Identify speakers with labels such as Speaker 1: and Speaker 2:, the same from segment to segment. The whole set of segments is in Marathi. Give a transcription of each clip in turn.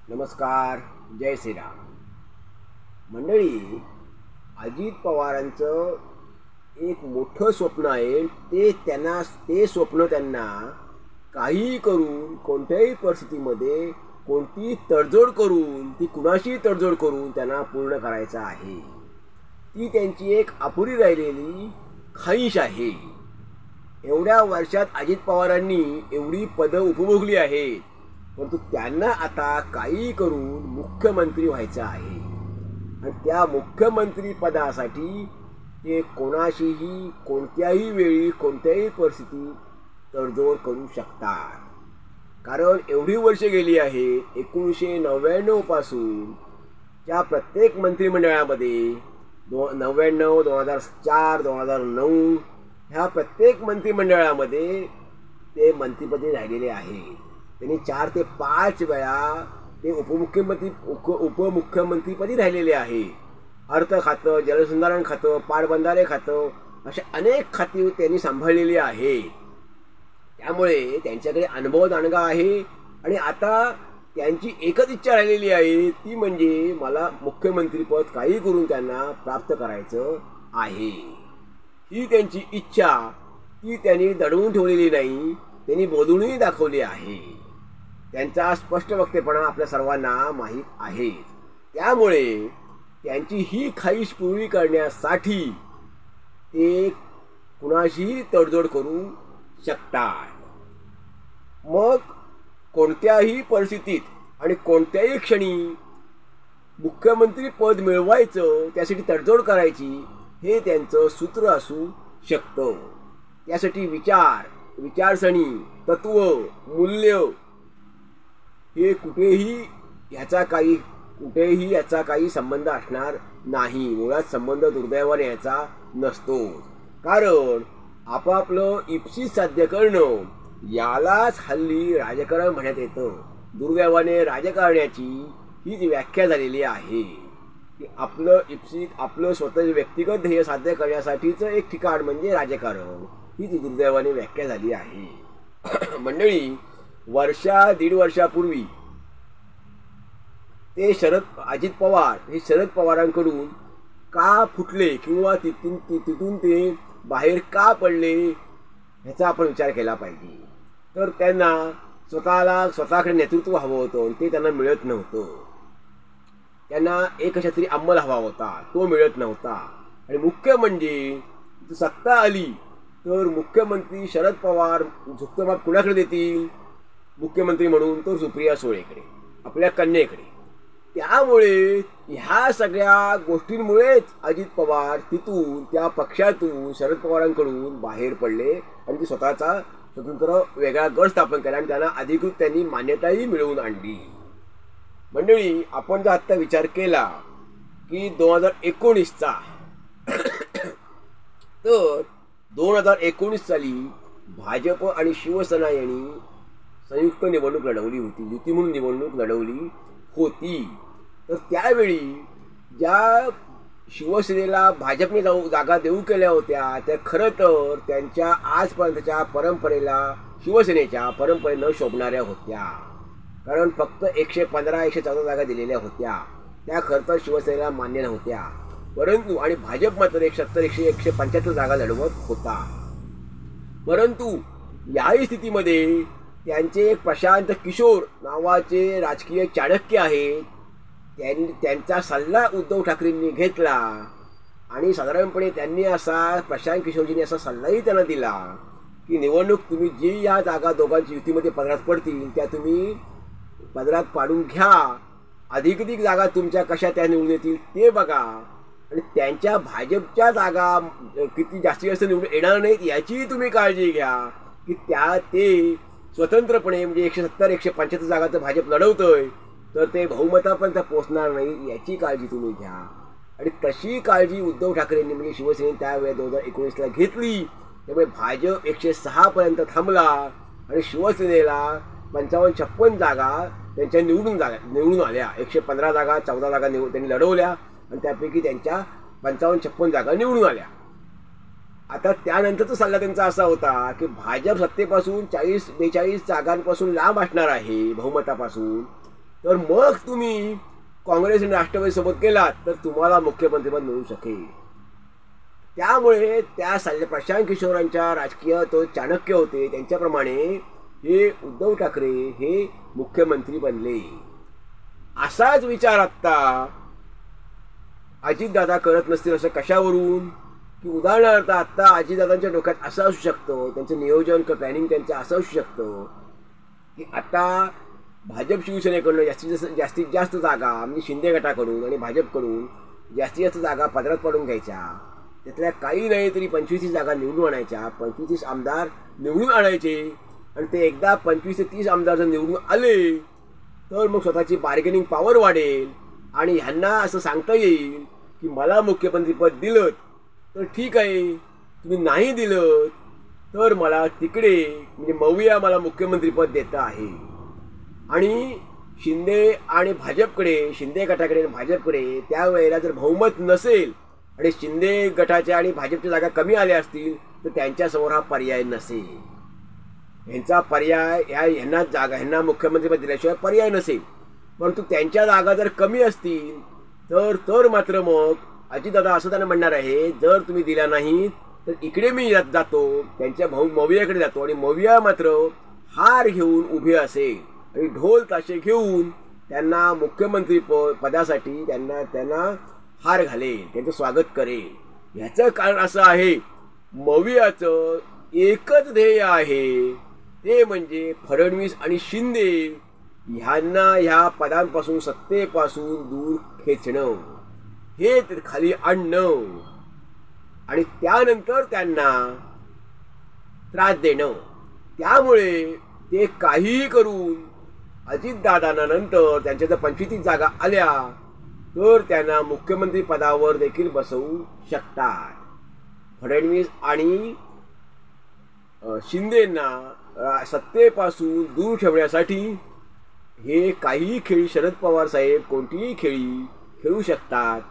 Speaker 1: नमस्कार. जय श्रीराम. मंडळी, अजित पवारांचं एक मोठं स्वप्न आहे. ते स्वप्न त्यांना काही करून, कोणत्याही परिस्थितीमध्ये कोणती तडजोड करून, ती कुणाशी तडजोड करून त्यांना पूर्ण करायचं आहे. ती त्यांची एक अपुरी राहिलेली ख्वाहिश आहे. एवढ्या वर्षात अजित पवारांनी एवढी पदं उपभोगली आहेत, परंतु त्यांना आता काही करून मुख्यमंत्री व्हायचं आहे. आणि त्या मुख्यमंत्री पदासाठी ते कोणाशीही, कोणत्याही वेळी, कोणत्याही परिस्थितीत तडजोड करू शकतात. कारण एवढी वर्ष गेली आहेत, 1999 पासून त्या प्रत्येक मंत्रिमंडळामध्ये 99, 2004, 2009 ह्या प्रत्येक मंत्रिमंडळामध्ये ते मंत्रिपदी राहिलेले आहेत. त्यांनी 4 ते 5 वेळा ते उपमुख्यमंत्रीपदी राहिलेले आहे. अर्थ खातं, जलसंधारण खातं, पाटबंधारे खातं, अशा अनेक खाती त्यांनी सांभाळलेली आहेत. त्यामुळे त्यांच्याकडे अनुभव दांडगा आहे. आणि आता त्यांची एकच इच्छा राहिलेली आहे, ती म्हणजे मला मुख्यमंत्रीपद काही करून त्यांना प्राप्त करायचं आहे. ही त्यांची इच्छा ती त्यांनी दडवून ठेवलेली नाही, त्यांनी बोलूनही दाखवली आहे. त्यांचा स्पष्ट वक्तेपणा आपल्या सर्वांना माहीत आहे. त्यामुळे त्यांची ही ख्वाहिश पूर्ण करण्यासाठी ते कुणाशीही तडजोड करू शकतात. मग कोणत्याही परिस्थितीत आणि कोणत्याही क्षणी मुख्यमंत्री पद मिळवायचं, त्यासाठी तडजोड करायची, हे त्यांचं सूत्र असू शकतं. त्यासाठी विचारसरणी, तत्व, मूल्य हे कुठेही याचा काही संबंध असणार नाही. मुळात संबंध दुर्दैवाने याचा नसतो. कारण आपापलं इप्सित साध्य करणं यालाच हल्ली राजकारण म्हणण्यात येतं. दुर्दैवाने राजकारण्याची हीच व्याख्या झालेली आहे की आपलं इप्सित, आपलं स्वतःचे व्यक्तिगत ध्येय साध्य करण्यासाठीचं एक ठिकाण म्हणजे राजकारण, हीच दुर्दैवाने व्याख्या झाली आहे. मंडळी, दीड वर्षापूर्वी ते अजित पवार हे शरद पवारांकडून का फुटले किंवा तिथून ते बाहेर का पडले ह्याचा आपण विचार केला पाहिजे. तर त्यांना स्वतःकडे नेतृत्व हवं होतं, ते त्यांना मिळत नव्हतं. त्यांना एक क्षत्रिय अंमल हवा होता, तो मिळत नव्हता. आणि मुख्य म्हणजे सत्ता आली तर मुख्यमंत्री शरद पवार झुकतमाप कुणाकडे देतील मुख्यमंत्री म्हणून? तर सुप्रिया सुळेकडे, आपल्या कन्येकडे. त्यामुळे ह्या सगळ्या गोष्टींमुळेच अजित पवार त्या पक्षातून शरद पवारांकडून बाहेर पडले आणि ते स्वतःचा स्वतंत्र वेगळा गट स्थापन केला आणि त्यांना अधिकृत त्यांनी मान्यताही मिळवून आणली. मंडळी, आपण जर आत्ता विचार केला की 2019चा तर 2019 साली भाजप आणि शिवसेना यांनी संयुक्त निवडणूक लढवली होती, युती म्हणून निवडणूक लढवली होती. तर त्यावेळी ज्या शिवसेनेला भाजपने जागा देऊ केल्या होत्या, त्या खरं तर त्यांच्या आजपर्यंतच्या परंपरेला, शिवसेनेच्या परंपरेनं शोभणाऱ्या होत्या. कारण फक्त 115, 114 जागा दिलेल्या होत्या, त्या खरं तर शिवसेनेला मान्य नव्हत्या. परंतु आणि भाजप मात्र 170, 175 जागा लढवत होता. परंतु याही स्थितीमध्ये त्यांचे प्रशांत किशोर नावाचे राजकीय चाणक्य आहेत, त्यांचा सल्ला उद्धव ठाकरेंनी घेतला. आणि साधारणपणे प्रशांत किशोरजींनी असा सल्लाही त्यांना दिला की निवडणूक तुम्ही जी या जागा दोघांची युतीमध्ये पदरात पडतील त्या तुम्ही पदरात पाडून घ्या. अधिकाधिक जागा तुमच्या कशा त्या निवडून येतील ते बघा. आणि त्यांच्या भाजपच्या जागा किती जास्त निवडून येणार नाहीत याचीही तुम्ही काळजी घ्या की ते स्वतंत्रपणे, म्हणजे 170, 175 जागा तर भाजप लढवतोय, तर ते बहुमतापर्यंत पोहोचणार नाही याची काळजी तुम्ही घ्या. आणि तशी काळजी उद्धव ठाकरेंनी म्हणजे शिवसेनेने त्यावेळी 2019ला घेतली. त्यामुळे भाजप 106 पर्यंत थांबला आणि शिवसेनेला 55-56 जागा त्यांच्या निवडून आल्या. 115 जागा, 14 जागा त्यांनी लढवल्या आणि त्यापैकी त्यांच्या 55-56 जागा निवडून आल्या. आता त्यानंतरचा सल्ला त्यांचा असा होता की भाजप सत्तेपासून 40-42 जागांपासून लांब असणार आहे बहुमतापासून, तर मग तुम्ही काँग्रेस आणि राष्ट्रवादीसोबत केलात तर तुम्हाला मुख्यमंत्रीपद मिळू शकेल. त्यामुळे त्या प्रशांत किशोरांच्या राजकीय तो चाणक्य होते, त्यांच्याप्रमाणे हे उद्धव ठाकरे हे मुख्यमंत्री बनले. असाच विचार आत्ता अजितदादा करत नसतील असं कशावरून, की उदाहरणार्थ आत्ता अजितदादांच्या डोक्यात असं असू शकतं, त्यांचं नियोजन प्लॅनिंग त्यांचं असं असू शकतं की आता भाजप शिवसेनेकडून जास्तीत जास्त जागा म्हणजे शिंदे गटाकडून आणि भाजपकडून जास्तीत जास्त जागा पदरात पडून घ्यायच्या, त्यातल्या काही नाही तरी 25 जागा निवडून आणायच्या, 25 आमदार निवडून आणायचे आणि ते एकदा 25 ते 30 आमदार जर निवडून आले तर मग स्वतःची बार्गेनिंग पॉवर वाढेल आणि ह्यांना असं सांगता येईल की मला मुख्यमंत्रीपद दिलं तर ठीक आहे, तुम्ही नाही दिलं तर मला तिकडे म्हणजे मविया मला मुख्यमंत्रीपद देतं आहे. आणि शिंदे आणि भाजपकडे, शिंदे गटाकडे आणि भाजपकडे त्यावेळेला जर बहुमत नसेल आणि शिंदे गटाच्या आणि भाजपच्या जागा कमी आल्या असतील तर त्यांच्यासमोर हा पर्याय नसेल. ह्यांचा पर्याय ह्यांना मुख्यमंत्रीपद दिल्याशिवाय पर्याय नसेल. परंतु त्यांच्या जागा जर कमी असतील तर मात्र मग अजितदादा असं त्यांना म्हणणार आहे, जर तुम्ही दिला नाही तर इकडे मी जातो, त्यांच्या मवियाकडे जातो आणि मविया मात्र हार घेऊन उभे असेल आणि ढोल ताशे घेऊन त्यांना मुख्यमंत्री पदासाठी त्यांना हार घालेल, त्यांचं स्वागत करेल. ह्याचं कारण असं आहे, मवियाचं एकच ध्येय आहे, ते म्हणजे फडणवीस आणि शिंदे ह्यांना ह्या पदांपासून सत्तेपासून दूर खेचणं, हे खाली आणणं आणि त्यानंतर त्यांना त्रास देणं. त्यामुळे ते काहीही करून अजितदादांना नंतर त्यांच्या जर 25 जागा आल्या तर त्यांना मुख्यमंत्री पदावर देखील बसवू शकतात. फडणवीस आणि शिंदेंना सत्तेपासून दूर ठेवण्यासाठी हे काही खेळी शरद पवार साहेब कोणतीही खेळी खेळू शकतात.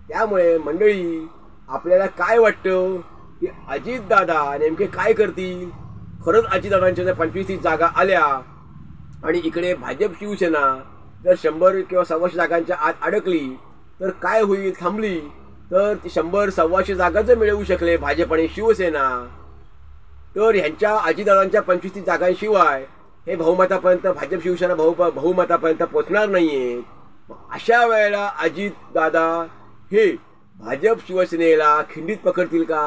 Speaker 1: त्यामुळे मंडळी, आपल्याला काय वाटतं की अजितदादा नेमके काय करतील? खरंच अजितदादांच्या जर 25 जागा आल्या आणि इकडे भाजप शिवसेना जर 100 किंवा 125 जागांच्या आत अडकली तर काय होईल? थांबली तर 100-125 जागा जर मिळवू शकले भाजप आणि शिवसेना तर ह्यांच्या अजितदादांच्या 25 जागांशिवाय हे बहुमतापर्यंत भाजप शिवसेना बहुमतापर्यंत पोचणार नाहीये. अशा वेळेला अजितदादा हे भाजप शिवसेनेला खिंडीत पकडतील का?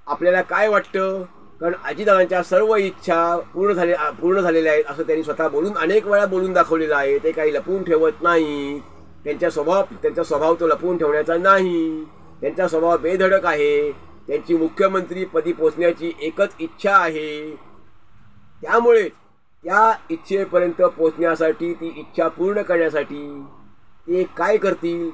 Speaker 1: आपल्याला काय वाटतं? कारण अजितदादांच्या सर्व इच्छा पूर्ण झालेल्या आहेत असं त्यांनी स्वतः अनेक वेळा बोलून दाखवलेलं आहे. ते काही लपवून ठेवत नाही. त्यांचा स्वभाव तो लपवून ठेवण्याचा नाही. त्यांचा स्वभाव बेधडक आहे. त्यांची मुख्यमंत्रीपदी पोचण्याची एकच इच्छा आहे. त्यामुळे त्या इच्छेपर्यंत पोचण्यासाठी, ती इच्छा पूर्ण करण्यासाठी ते काय करतील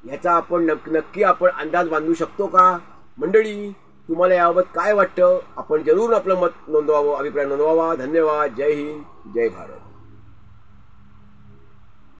Speaker 1: याचा आपण नक्की अंदाज बांधू शकतो का? मंडळी, तुम्हाला याबाबत काय वाटतं? आपण जरूर आपलं मत नोंदवावं, अभिप्राय नोंदवावा. धन्यवाद. जय हिंद, जय भारत.